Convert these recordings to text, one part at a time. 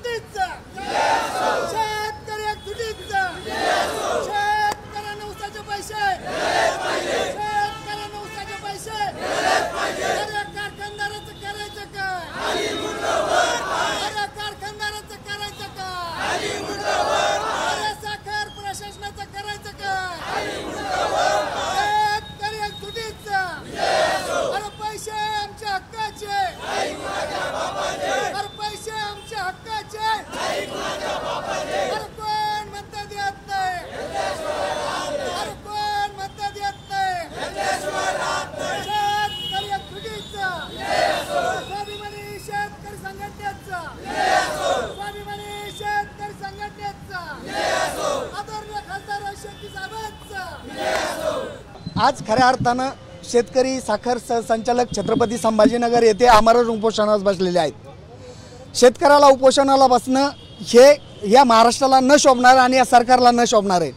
एकजुटीचा शेतकरी एकजुटीचा शेतकऱ्यांना ऊसाचे पैसे शेतकऱ्यांना ऊसाचे पैसे अरे कारखानदाराचं करायचं काय अरे कारखानदाराचं करायचं काय अरे साखर प्रशासनाचं करायचं काय शेतकरी एकजुटीचा अरे पैसे आमच्या हक्काचे अरे पैसे आमच्या हक्काचे अरे कोण म्हणता देत नाही अरे कोण म्हणता देत नाही शेतकरी एकजुटीचा स्वाभिमानी शेतकरी संघटनेचा स्वाभिमानी शेतकरी संघटनेचा आदरणीय खासदार शेट्टी साहेबांचा आज खऱ्या अर्थानं शेतकरी साखर संचालक छत्रपती संभाजीनगर येथे आमरण उपोषणास बसलेले आहेत। शेतकऱ्याला उपोषणाला बसणं हे या महाराष्ट्राला न शोभणार आणि या सरकारला न शोभणार आहे।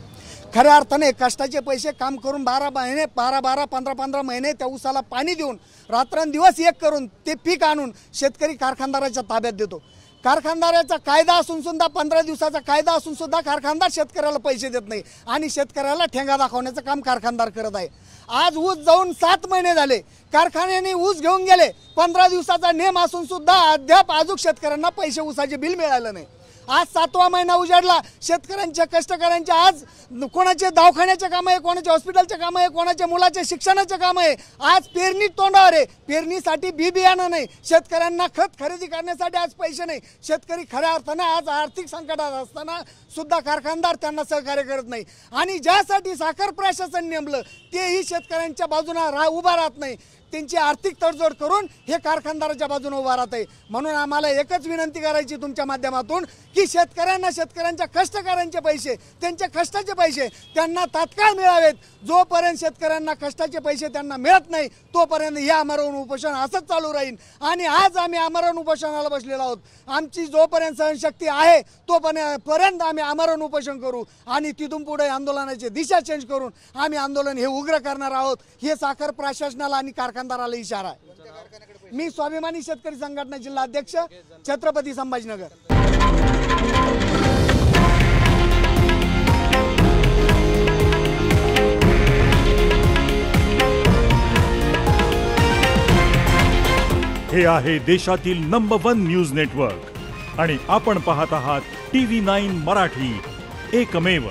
खऱ्या अर्थाने कष्टाचे पैसे काम करून 12 महिने 15 महिने त्या ऊसाला पाणी देऊन रात्रंदिवस एक करून ते पीक आणून शेतकरी कारखानदाराच्या ताब्यात देतो। कारखानदाराचा कायदा असून सुद्धा 15 दिवसाचा कायदा असून सुद्धा कारखानदार शेतकऱ्याला पैसे देत नाही आणि शेतकऱ्याला ठेंगा दाखवण्याचं काम कारखानदार करत आहे। आज ऊस जाऊन 7 महिने झाले, कारखान्याने ऊस घेऊन गेले, 15 दिवसाचा नेम असून सुद्धा अद्याप अजून शेतकऱ्यांना पैसे ऊसाचे बिल मिळालं नाही। आज 7वा महिना उजाडला, शेतकऱ्यांच्या कष्टकऱ्यांचे आज कोणाचे दवाखान्याचे काम आहे, कोणाचे हॉस्पिटलचे काम आहे, कोणाच्या मुलाचे शिक्षणाचे काम आहे। आज पेरणी तोंडावर आहे, पेरणीसाठी बी बियाणं नाही, शेतकऱ्यांना खत खरेदी करण्यासाठी आज पैसे नाही। शेतकरी खऱ्या अर्थाने आज आर्थिक संकटात असताना सुद्धा कारखानदार त्यांना सहकार्य करत नाही आणि ज्यासाठी साखर प्रशासन नेमलं तेही शेतकऱ्यांच्या बाजूने उभा राहत नाही। त्यांची आर्थिक तडजोड करून हे कारखानदाराच्या बाजूने उभा राहत आहे। म्हणून आम्हाला एकच विनंती करायची तुमच्या माध्यमातून की शेतकऱ्यांना शेतकऱ्यांच्या कष्टकऱ्यांचे पैसे त्यांच्या कष्टाचे पैसे त्यांना तात्काळ मिळावेत। जोपर्यंत शेतकऱ्यांना कष्टाचे पैसे त्यांना मिळत नाही तोपर्यंत हे आमरण उपोषण असंच चालू राहील आणि आज आम्ही आमरण उपोषणाला बसलेलो आहोत। आमची जोपर्यंत सहनशक्ती आहे तोपर्यंत आम्ही आमरण उपोषण करू आणि तिथून पुढे आंदोलनाची दिशा चेंज करून आम्ही आंदोलन हे उग्र करणार आहोत। हे साखर प्रशासनाला आणि कारखानदाराला इशारा आहे। मी स्वाभिमानी शेतकरी संघटना जिल्हा अध्यक्ष छत्रपती संभाजीनगर। हे आहे देशातील नंबर 1 न्यूज नेटवर्क आणि आपण पाहत आहात TV9 मराठी, एकमेव।